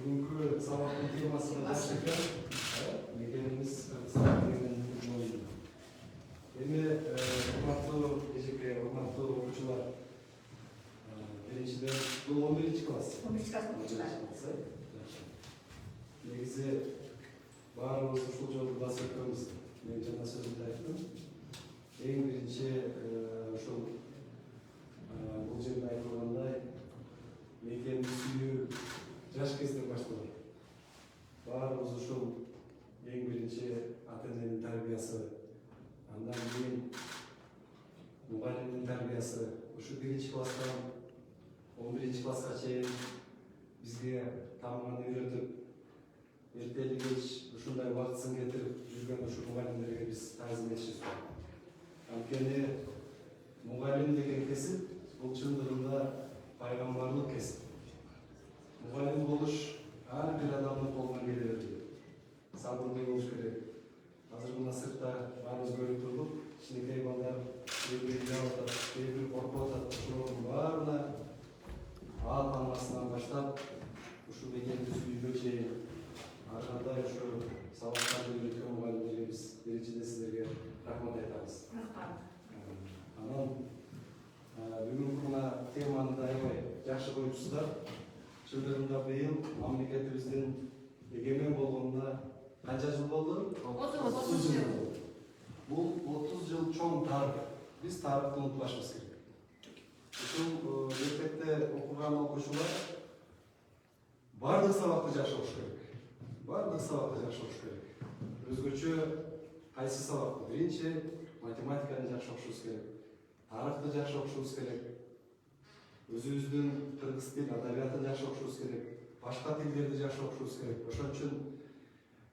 Бүгүнкү сабактын темасы жакшы экен. Мекенибиз сабак деген ойду. Эми урматтуу эжеке, урматтуу окуучулар, биринчиден бул 11-класс. 11-класс. Негизи баарыбыз ушул жолду бас өткөнбүз. Мен жана сөзүмдү айттым. Эң биринчи ушул бул жерде айтылгандай мекенди сүйүү жаш кезден башталат. Баарыбыз ушул эң биринчи ата-эненин тарбиясы, андан кийин мугалимдин тарбиясы, ушу 1-класстан 11-класска чейин бизге таамаганы үйрөтүп, эртели кеч ушундай убактысын кетирип жүргөн ушу мугалимдерге биз таазим этишибиз керек. Анткени мугалим деген кесип бул чындыгында пайгамбарлык кесип. Мугалим болуш ар бир адамдын колунан келе бербейт. Сабырдуу болуш керек. Азыр мына сыртта баарыбыз көрүп турдук, кичинекей балдар кээ бир ыйлап атат, кээ бир коркуп атат. Ошолордун баарына ата-анасынан баштап ушул мекенди сүйүүгө чейин ар кандай ошо сабактарды үйрөткөн мугалимдерге биз биринчиден силерге рахмат айтабыз. Анан бүгүнкү мына теманы да аябай жакшы коюпсуздар. Чындыгында быйыл мамлекетибиздин эгемен болгонуна канча жыл болду? 30 жыл болду. Бул 30 жыл чоң тарых. Биз тарыхты унутпашыбыз керек. Ушул мектепте окуган окуучулар бардык сабакты жакшы окуш керек. Бардык сабакты жакшы окуш керек. Өзгөчө кайсы сабакты? Биринчи математиканы жакшы окушубуз керек. Тарыхты жакшы окушубуз керек. Өзүбүздүн кыргыз тил адабиятын жакшы окушубуз керек. Башка тилдерди жакшы окушубуз керек. Ошон үчүн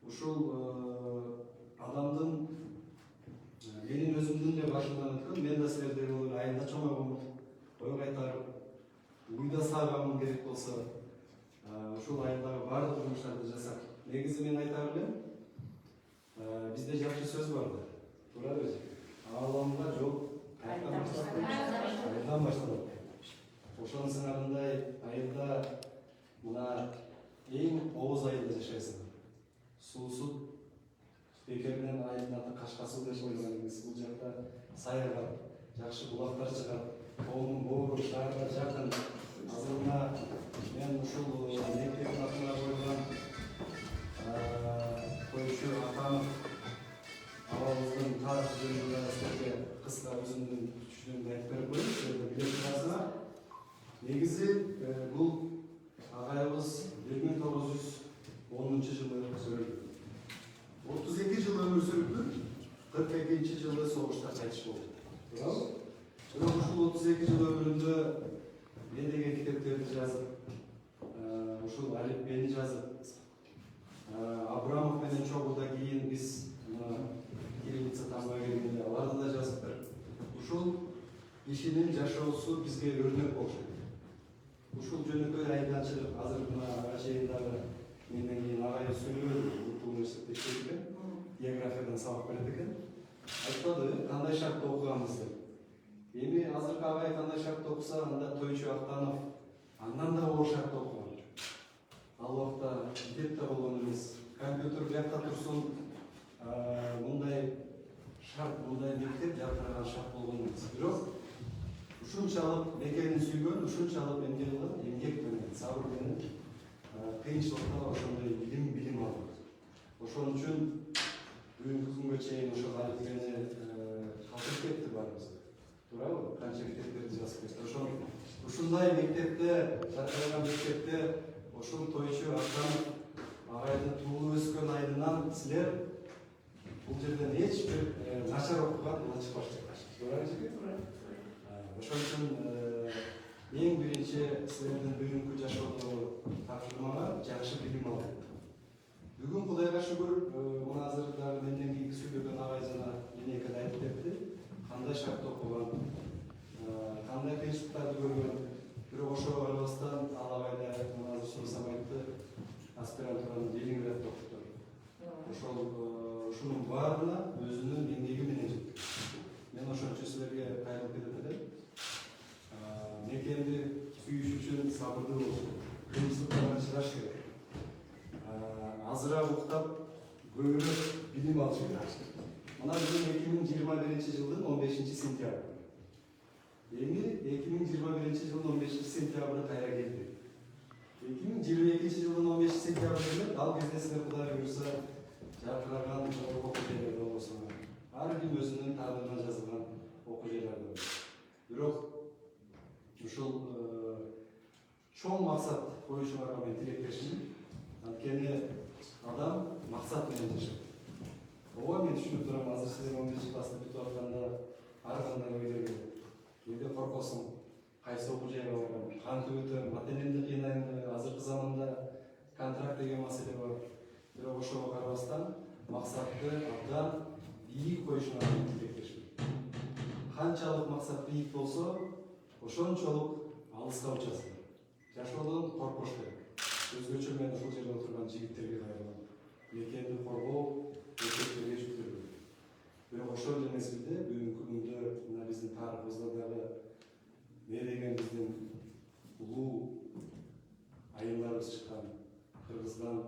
ушул адамдын менин өзүмдүн эле башымдан өткөн, мен да силердей болуп айында чоңойгом, ой кайтарып, уйда саагамын керек болсо, ушул айындагы бардык жумуштарды жасап. Негизи мен айта билем, бизде жакшы сөз бар да. Туура беле? Ааламга жол айдан башталат. Ошонун сыңарындай айылда мына эң ооз айылда жашайсың. Суусу бекеринен айылдын аты Кашкасуу деп койгонбуз. Бул жакта саягат, жакшы булактар чыгат, тоонун боору шаарга жакын. Азыр мына мен ушул мектептин атына койгон коюучу Аканов абабыздын тарых жөнүндө силерге кыска өзүмдүн түшүнүгүмдү айтып берип коеюн, силер биле турасыңар. Негизи бул агайыбыз 1910 жылы сүрүлдү. 32 жыл өмүр сүрүптү, 42 жылы согушта кайтыш болду. Туурабы? Бирок ушул 32 жыл өмүрүндө мен деген китептерди жазып, ушул алифбени жазып, Абрамов менен чогуудан кийин биз кириллица таңбай келгенде аларды да жазып берип, ушул кишинин жашоосу бизге өрнөк болуш керек. Ушул жөнөкөй айданчылык азыр мына ага чейин дагы менден кийин агайыбыз сүйлөбөдү, Улуттук университетте иштейт экен, географиядан сабак берет экен. Айтпады кандай шартта окуганбызды. Эми азыркы агай кандай шартта окуса, анда Тойчу Актанов андан да оор шартта окуган. Ал убакта интернет да болгон эмес. Компьютер биякта турсун, мындай шарт, мындай мектеп жалтыраган шарт болгон эмес. Бирок ушунчалык мекенин сүйгөн, ушунчалык эмгек менен, сабыр менен кыйынчылыкта ошондой билим алды. Ошон үчүн бүгүнкү күнгө чейин ошол алифбени калтырып кетти баарыбыз. Туурабы? Канча китептерди жазып кетти. Ушундай мектепте, жалтыраган мектепте ошол Тойчу Актанов агайдын туулуп өскөн айынан силер бул жерден эч бир начар окуган бала чыкпаштыр. Туура? Ошон үчүн эң биринчи силердин бүгүнкү жашоодогу тапшырмаңар жакшы билим алуу. Бүгүн Кудайга шүгүр, мына азыр дагы менден кийинки сүйлөгөн агай жана эне экен айтып берди. Кандай шартта окуган, кандай кыйынчылыктарды көргөн. Бирок ошого карабастан ал агай да мына азыр сурасам айтты, аспирантураны Ленинградда окутту. Ушунун баарына өзүнүн эмгеги менен жетти. Мен ошон үчүн силерге кайрылып кетет элем. Мекенди сүйүш үчүн сабырдуу болуш керек. Кыйынчылыктарга чыдаш керек. көбүрөөк билим алышы керек. Мына биздин 2021 жылдын 15 сентябрь. Эми 2021 жылдын 15 сентябрь кайра келди. 2022 жылдын 15 сентябрь ал кезде силер Кудай буйруса жаркыраган окуу жайлар болбосо ар ким өзүнүн тагдырына жазылган окуу жайлар бар. Бирок ушул чоң максат коюшуларга мен тилектешмин. Анткени адам максат менен жашайт. Ооба мен түшүнүп турам, азыр силер 11 класста бүтүп атканда ар кандай ойлор келет. Кээде коркосуң, кайсы окуу жайга барам, кантип өтөм, материалдык кыйнайымбы, азыркы заманда контракт деген маселе бар. Бирок ошого карабастан максатты абдан бийик коюшуңарга тилектешмин. Канчалык максат бийик болсо, ошончолук алыска учасыздар. Жашоодон коркпош керек. Өзгөчө мен ушул жерде отурган жигиттерге кайрылам. Мекенди коргоо эркектерге жүктөлгөн. Бирок ошол эле мезгилде бүгүнкү күндө мына биздин тарыхыбызда дагы не деген биздин улуу айылдарыбыз чыккан, Кыргыздан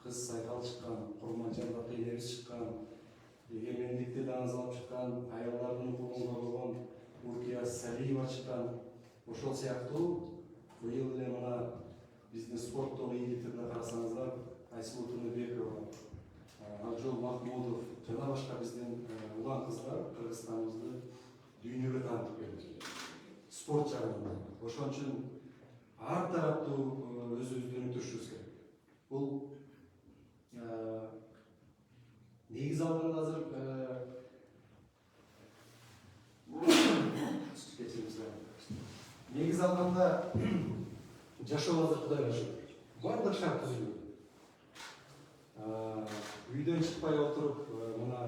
кыз Сайкал чыккан, Курманчан энебиз чыккан, эгемендикти даңызалап чыккан, аялдардын укугун коргогон Уркия Салиева чыккан. Ошол сыяктуу быйыл эле мына биздин спорттогу ийгиликтерди карасаңыздар, Айсулуу Тунубекова, Акжол Махмудов жана башка биздин улан кыздар Кыргызстаныбызды дүйнөгө таанытып келди. Спорт жагынан. Ошон үчүн ар тараптуу өзүбүздү өнүктүрүшүбүз керек. Бул негиз алганда азыр негиз алганда жашоо азыр Кудай жашоо. Бардык шарт түзүлгөн. Үйдөн чыкпай отуруп, мына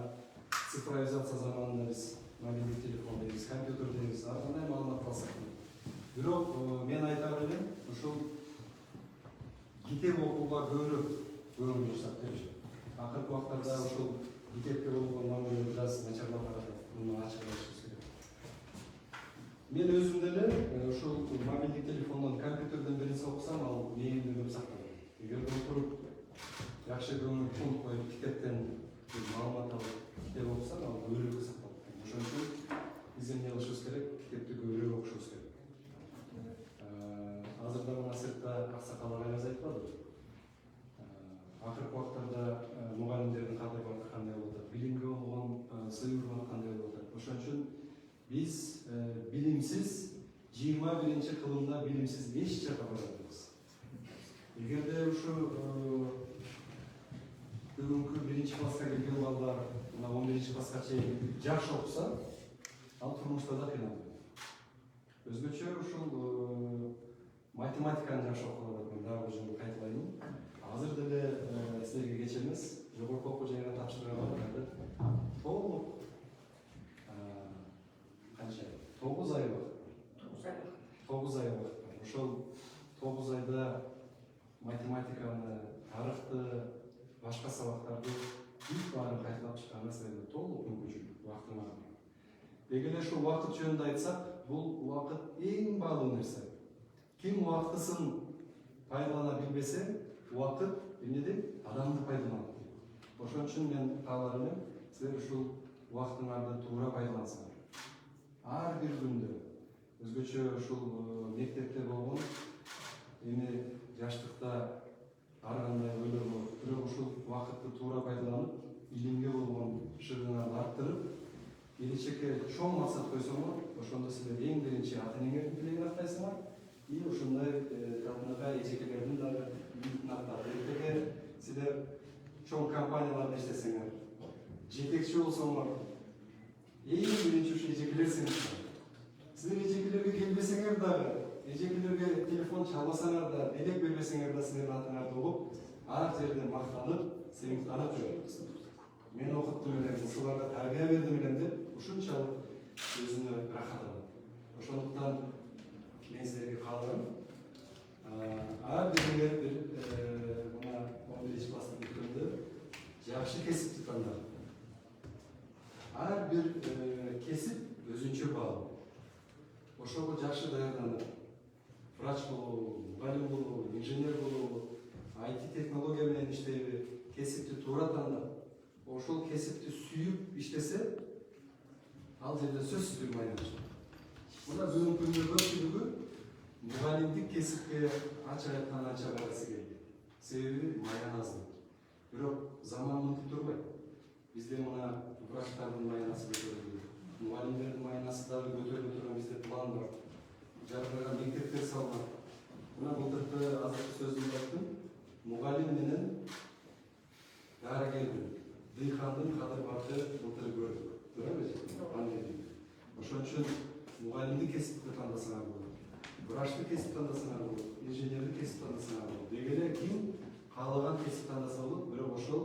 цифровизация заманында биз мобилдик телефон дейбиз, компьютер дейбиз, ар кандай маалымат алсак. Бирок мен айтар элем, ушул китеп окууга көбүрөөк көңүл бурсак депчи. Акыркы убактарда ушул китепке болгон мамиле бираз начарлап баратат. Муну ачык айтышыбыз керек. Мен өзүм деле ушул мобилдик телефондон, компьютерден бир нерсе окусам, ал мээнимде көп сакталат. Эгерде отуруп жакшы көңүл чоң коюп китептен маалымат алып китеп окусак, ал көбүрөөк сакталат. Ошон үчүн биз эмне кылышыбыз керек? Китепти көбүрөөк окушубуз керек. Азырда мына сыртта аксакал агайыбыз айтпадыбы? Акыркы убактарда мугалимдердин кандай багыты кандай болуп атат, билимге болгон сый урмат кандай болуп атат. Ошон үчүн биз билимсиз 21 кылымда билимсиз эч жака бара албайбыз. Эгерде ушу бүгүнкү 1-класска келген балдар, мына 11-класска чейин жакшы окуса, ал турмушта да кыйналбайт. Өзгөчө ушул математиканы жакшы окуп атат, дагы бул жолу кайталайын. Азыр деле силерге кеч эмес, жогорку окуу жайына тапшырган балдарды толук канча? 9 ай убакыт. 9 ай убакыт. Ошол 9 айда математиканы, тарыхты, башка сабактарды бүт баарын кайталап чыкканга силерде толук мүмкүнчүлүк, убактың бар. Деги эле ушул убакыт жөнүндө айтсак, бул убакыт эң баалуу нерсе. Ким убактысын пайдалана билбесе, убакыт эмнеде? Адамды пайдаланат. Ошон үчүн мен каалар элем, силер ушул убактыңарды туура пайдалансаңар. Ар бир күндө өзгөчө ушул мектепте болгон эми жаштыкта ар кандай ойлор болот. Бирок ушул убакытты туура пайдаланып, билимге болгон шыгыңарды арттырып, келечекке чоң максат койсоңор, ошондо силер эң биринчи ата-энеңердин тилегин актайсыңар, и ошондой катынага эжекелердин дагы үмүтүн актап. Эртеге силер чоң компанияларда иштесеңер, жетекчи болсоңор, эң биринчи ушу эжекелер сыйынышат. Силер эжекелерге келбесеңер дагы, эжекелерге телефон чалбасаңар да, белек бербесеңер да, силердин атыңарды угуп, ар жерде мактанып, сыймыктанып жүрөт. Мен окуттум элем, ушуларга тарбия бердим элем деп, ушунчалык өзүнө рахат алат. Ошондуктан мен силерге кааларым, ар бириңер бир мына 11-класста бүткөндө жакшы кесипти тандап. Ар бир кесип өзүнчө баалуу. Ошого жакшы даярданып, врач болобу, мугалим болобу, инженер болобу, IT технология менен иштейби, кесипти туура тандап, ошол кесипти сүйүп иштесе, ал жерде сөзсүз бир майнат чыгат. Мына бүгүнкү күндө көпчүлүгү мугалимдик кесипке ачык айтканда анча баргысы келбейт. Себеби маян аздык. Бирок заман мынтип турбайт. Бизде мына врачтардын маянасы көтөрүлдү. Мугалимдердин маянасы дагы көтөрүлүп турган бизде план бар. Жаркырган мектептер салынат. Мына былтыркы азыркы сөзүмдү айттым. Мугалим менен дарыгердин, дыйкандын кадыр-баты былтыр көрдүк. Туурабы? Пандемия. Ошон үчүн мугалимдик кесипти тандасаңар болот. Врачтык кесип тандасаңар болот. Инженердик кесип тандасаңар болот. Деги эле ким каалаган кесип тандаса болот, бирок ошол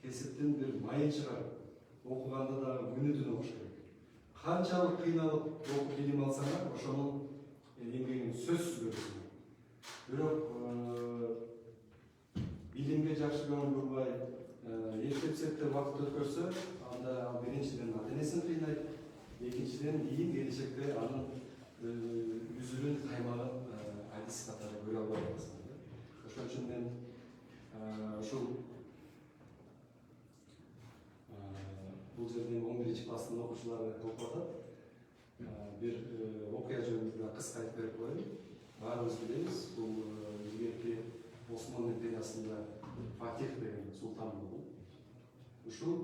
кесиптин бир майын чыгарып, окуганда дагы күнү-түнү окуш керек. Канчалык кыйналып окуп билим алсаңар, ошонун эмгегин сөзсүз көрөсүңөр. Бирок билимге жакшы көңүл бурбай, эптеп-септеп вакыт өткөрсө, анда ал биринчиден ата-энесин кыйнайт, экинчиден ийин келечекте анын үзүлүн каймагын адис катары көрө албай каласың. Ошон үчүн мен ушул бул жерден 11 класстын окуучулары окуп атат. Бир окуя жөнүндө кыска айтып берип коеюн. Баарыбыз билебиз, бул илгерки Осман империясында Фатих деген султан болду. Ушул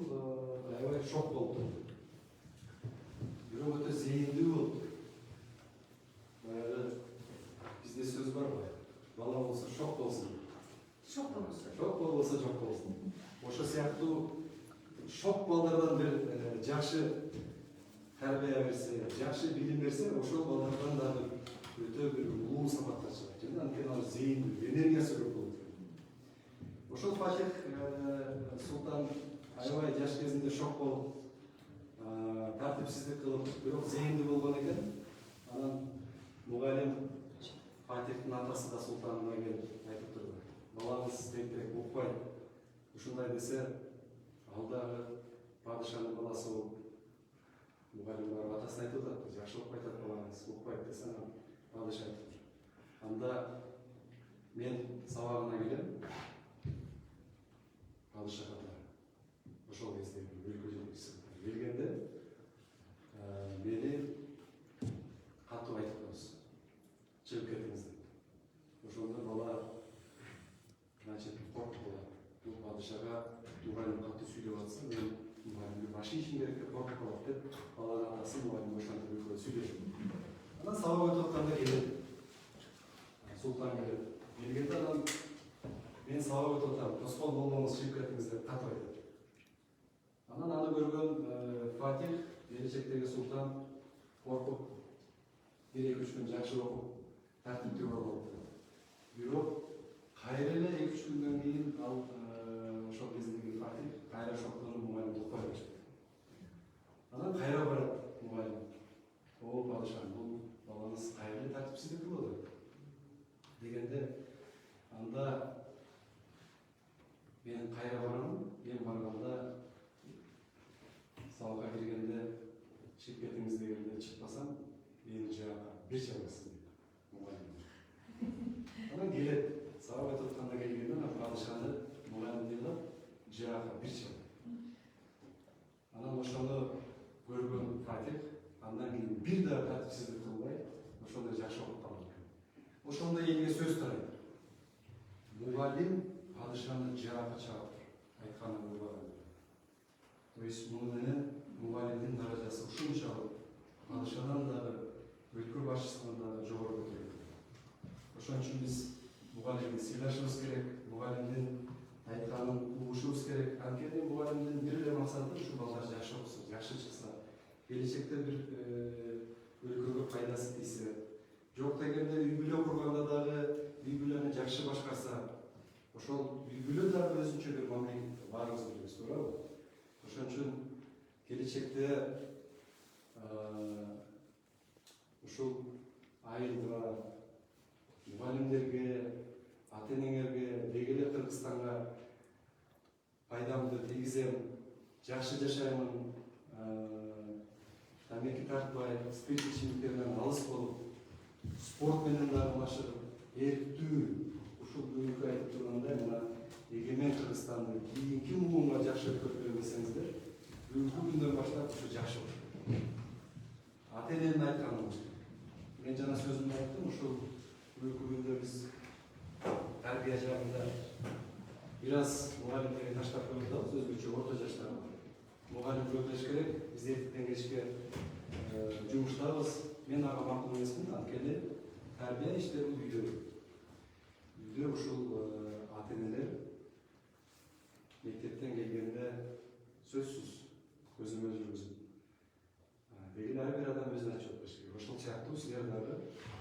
аябай шок болду. Бирок өтө зээндүү болду. Баягы бизде сөз бар го. Бала болсо шок болсун. Шок болбосо жок болсун. Ошо сыяктуу шок балдардан бир жакшы тарбия берсе, жакшы билим берсе, ошол балдардан дагы өтө бир улуу сапатка чыгат. Жана анткени ал зээндүү, энергиясы көп болот. Ошол Фатих султан аябай жаш кезинде шок болуп, тартипсиздик кылып, бирок зээндүү болгон экен. Анан мугалим Фатихтин атасы да султанына келип айтып турду. Балаңыз тек-тек укпайт. Ушундай десе, ал дагы падышанын баласы болуп, мугалим барып атасына айтып атат, жакшы окуп атат балаңыз, укпайт десе, анан падыша айтып. Анда мен сабагына келем, падыша катары. Ошол кезде өлкө жетекчиси келгенде мени катуу айтып коесуз. Чыгып кетиңиз деп. Ошондо бала значит коркуп калат. Бул падышага мугалим катуу сүйлөп атса, мен мугалимге башын ишим керек деп коркуп калат деп, баланын атасы мугалимге ошентип экөө сүйлөшүп. Анан сабак өтүп атканда келет. Султан келет. Келгенде анан мен сабак өтүп атам, тоскоол болбоңуз, чыгып кетиңиз деп катуу айтат. Анан аны көргөн Фатих, келечектеги султан коркуп, 1-2 күн жакшы окуп, тартиптүү болот. Бирок кайра эле 2-3 күндөн кийин ал ошол кездеги Фатих кайра шоктонуп мугалимди укпай баштайт. Анан кайра барат мугалим. О, падышам, бул балаңыз кайра эле тартипсиздик кылып атат дегенде, анда мен кайра барам, мен барганда сабакка киргенде чыгып кетиңиз дегенде чыкпасам, мени жака бир чабасыз дейт мугалим. Анан келет, сабак өтүп атканда келгенде анан падышаны мугалим ыйлап жака бир чабат. Анан ошону көргөн Фатих андан кийин бир да тартипсиздик кылбай, ошондой жакшы окуп калган экен. Ошондо элге сөз тарайт. Мугалим падышаны жака чагып айтканын уйлаган. То есть муну менен мугалимдин даражасы ушунчалык падышадан дагы өлкө башчысынан дагы жогору көтөрүлөт. Ошон үчүн биз мугалимди сыйлашыбыз керек, мугалимдин айтканын угушубуз керек. Анткени мугалимдин бир эле максаты ушу балдар жакшы окуса, жакшы чыкса, келечекте бир өлкөгө пайдасы тийсе, жок дегенде үй бүлө курганда дагы үй бүлөнү жакшы башкарса, ошол үй бүлө дагы өзүнчө бир мамлекет, баарыбыз билебиз, туурабы? Ошон үчүн келечекте ушул айылга, мугалимдерге, ата-энеңерге, деги эле Кыргызстанга пайдамды тийгизем, жакшы жашаймын, тамеки тартпай, спирт ичимдиктеринен алыс болуп, спорт менен дагы машыгып, эрктүү, ушул бүгүнкү айтып тургандай мына эгемен Кыргызстанды кийинки муунга жакшы көргөн десеңиздер, бүгүнкү күндөн баштап ушу жакшы болот. Ата эненин айтканы мен жана сөзүмдө айттым, ушул бүгүнкү күндө биз тарбия жагында бир аз мугалимдерди таштап коюп атабыз, өзгөчө орто жаштар. Мугалим көбөйүш керек, биз эртеден кечке жумуштабыз. Мен ага макул эмесмин, анткени тарбия иштери үйдө. Үйдө ушул ата энелер мектептен келгенде сөзсүз көзөмөл жүргүзүп, деги ар бир адам өзүнө отчет бериш керек. Ошол сыяктуу силер дагы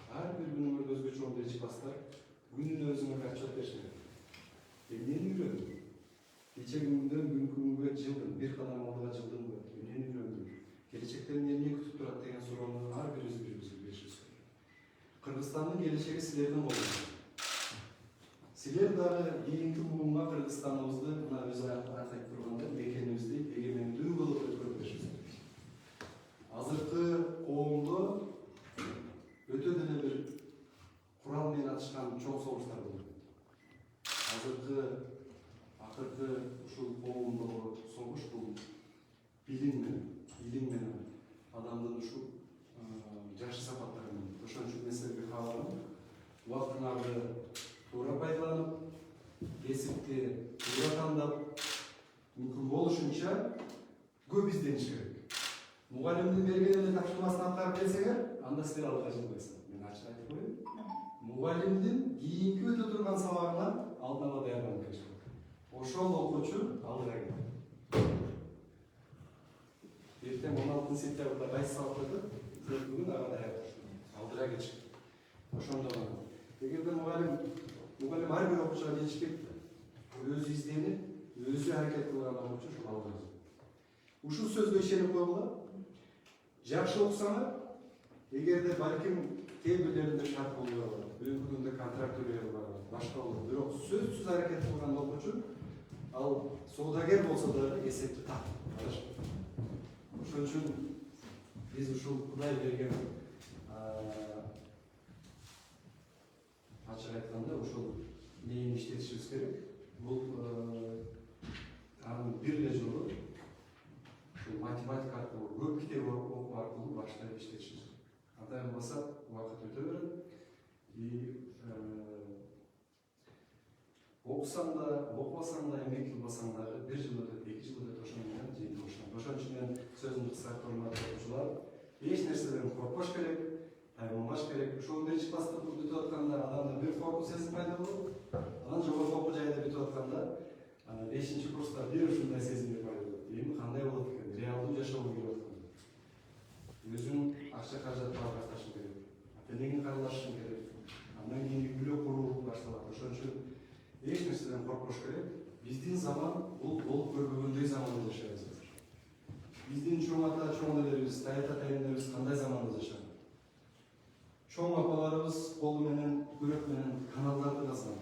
ар бир күнүңөрдө өзгөчө 11 класстар күнүнө өзүңөргө отчет бериш керек. Эмнени үйрөндүм? Кечеги күндөн бүгүнкү күнгө жылдым, бир кадам алдыга жылдым ба? Эмнени үйрөндүм? Келечекте эмне күтүп турат деген суроону ар бирибиз өзүбүзгө беришибиз керек. Кыргызстандын келечеги силердин колуңузда. Силер дагы кийинки буунга Кыргызстаныбызды мына өзү айтып тургандай мекенибизди эгемендүү кылып өткөрүп беришибиз керек. Азыркы коомдо өтө деле бир курал менен атышкан чоң согуштар болуп атат. Акыркы ушул коомдогу согуш бул билим менен адамдын ушул жакшы сапаттары менен. Ошон үчүн мен силерге кааларым, убактыңарды туура пайдаланып, кесипти туура тандап, мүмкүн болушунча көп издениш керек. Мугалимдин берген эле тапшырмасын аткарып келсеңер, анда силер алга жылбайсыңар. Мен ачык айтып коеюн. Мугалимдин кийинки өтө турган сабагына алдын ала даярданып келиш керек. Ошол окуучу алдыга кетет. Эртең 16 сентябрда кайсы сабак өтөт? Силер бүгүн ага даяр туруш. Алдыга кетиш керек. Ошондо гана. Эгерде мугалим ар бир окуучуга жетишпейт, өзү изденип, өзү аракет кылган окуучу ушул алдыга кетет. Ушул сөзгө ишенип койгула. Жакшы окусаңар, эгерде балким кээ бирлеринде шарт болбой калат, бүгүнкү күндө контракт төлөй албай, башка болот. Бирок сөзсүз аракет кылган окуучу ал соодагер болсо дагы эсепти так. Ошон үчүн биз ушул Кудай берген ачык айтканда ушул нейни иштетишибиз керек. Бул анын бир эле жолу ушул математика аркылуу, көп китеп окуу аркылуу баштап иштетишибиз керек. Андай болбосо убакыт өтө берет. Окусаң да, окубасаң да, эмгек кылбасаң дагы 1 жыл өтөт, 2 жыл өтөт, ошон менен жыйынтык ошон. Ошон үчүн мен сөзүмдү кыскартып урматтуу окуучулар, эч нерседен коркпош керек, тайганбаш керек. Ошол 1 класста бүтүп атканда адамда бир коркуу сезим пайда болот. Анан жогорку окуу жайда бүтүп атканда 5 курста бир ушундай сезим пайда болот. Эми кандай болот экен? Реалдуу жашоого кирип атканда. Өзүң акча каражатты алгакташың керек. Ата-энеңи каралашың керек. Андан кийин үй бүлө куруу башталат. Ошон үчүн эч нерседен коркпош керек. Биздин заман бул болуп көрбөгөндөй заманда жашайбыз. Биздин чоң ата, чоң энелерибиз, тайта тайнелерибиз кандай заманда жашаган? Чоң апаларыбыз колу менен, күрөк менен каналдарды казган.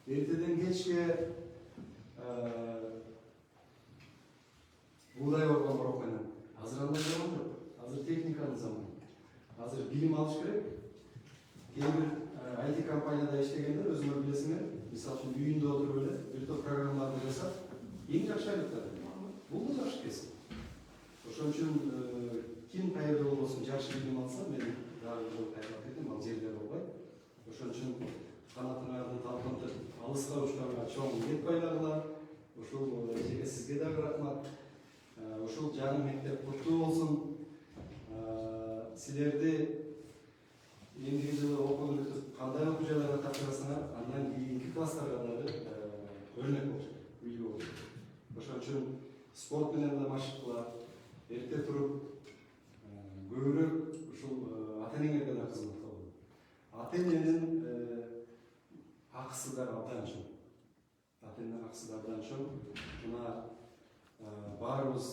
Эртеден кечке буудай оргон корок менен. Азыр андай заман жок. Азыр техниканын заманы. Азыр билим алыш керек. Кээ бир IT компанияда иштегендер өзүңөр билесиңер, мисалы үчүн үйүндө отуруп эле бир топ программаларды жасап, эң жакшы айлыктар. Бул да жакшы кесип. Ошон үчүн ким кайерде болбосун жакшы билим алса, мен дагы жол кайрап кетем, ал жерде болбойт. Ошон үчүн канатыңарды талкантып, алыска учканга чоң ниет байлагыла. Ушул жерге сизге дагы рахмат. Ушул жаңы мектеп куттуу болсун. Силерди эндиги жылы окуу бүтүп, кандай окуу жайларга тапшырасыңар, андан кийинки класстарга дагы өрнөк болуш керек, үлгү болуш керек. Ошон үчүн спорт менен да машыктыла, эрте туруп, көбүрөөк ушул ата-энеңерге да кызмат кылгыла. Ата-эненин акысы да абдан чоң. Ата-эненин акысы да абдан чоң. Мына баарыбыз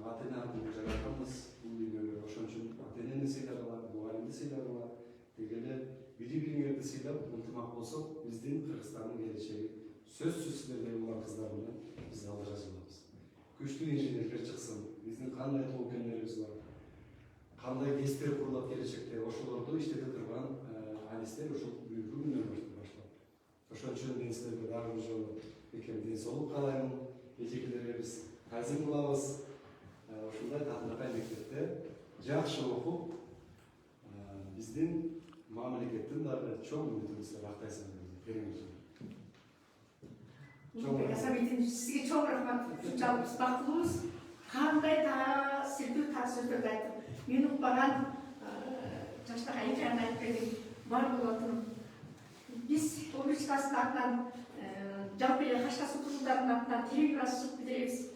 ата-эне аркылуу жаратканбыз бул дүйнөгө. Ошон үчүн ата-энени сыйлагыла, мугалимди сыйлагыла, деги эле бири-бириңерди сыйлап, ынтымак болсок, биздин Кыргызстандын келечеги сөзсүз силердей улан кыздар менен биз алдыга жылабыз. Күчтүү инженерлер чыксын, биздин кандай толкундерибиз бар, кандай кесиптер курулат келечекте, ошолорду иштете турган адистер ушул бүгүнкү күндөн баштап. Ошон үчүн мен силерге дагы бир жолу бекем денсаулық қалаймын, эжекелерге біз тазим кылабыз. Ушундай татынакай мектепте жакшы окуп, биздин мамлекеттин дагы чоң үмүтүбүздү актайсыңар бериңиз. Сабитин сизге чоң рахмат. Ушунчалык биз бактылуубуз. Кандай да сиртүү та сөздөрдү айттым. Мен укпаган жаштагы айканы айтып бердим. Бар болотун. Биз Облус класстын атынан жалпы эле Кашкас окуучуларынын атынан телеграф билдиребиз.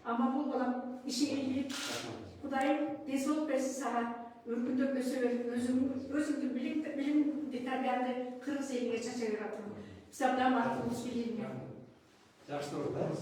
Аман бол балам, ишиңе ийгилик. Кудайым денсаулык берсин сага. Өркүндөп өсө бер, өзүңдүн билимди тарбияңды кыргыз элине чача бер атып. Биз абдан бактылуубуз билимге. Жакшы турат.